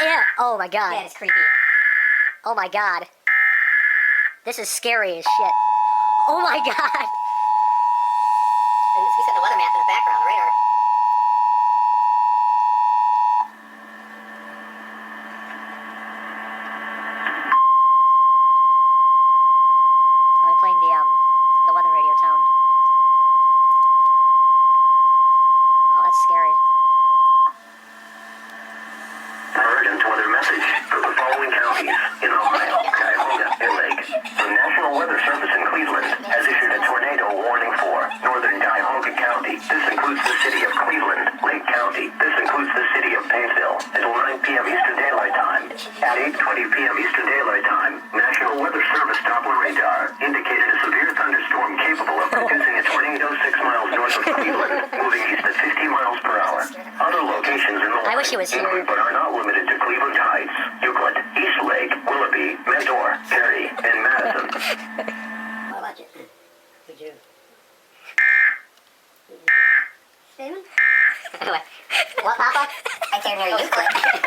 Yeah. Oh my god. Yeah, it's creepy. Oh my god. This is scary as shit. Oh my god. We set the weather map in the background, the radar. Oh, they're playing the weather radio tone. Oh, that's scary. Emergent weather message for the following counties in Ohio, Cuyahoga, and Lake. The National Weather Service in Cleveland has issued a tornado warning for northern Cuyahoga County. This includes the city of Cleveland, Lake County. This includes the city of Painesville until 9 p.m. Eastern Daylight Time. At 8:20 p.m. Eastern Daylight Time, National Weather Service Doppler radar indicated a severe thunderstorm capable of producing a tornado 6 miles north of Cleveland, moving east at 50 miles per hour. Other locations in the I wish he was here. include but are not limited to Cleveland Heights, Euclid, East Lake, Willoughby, Mentor, Perry, and Madison. What about you? Who'd you? Steven? What, Papa? I came near Euclid.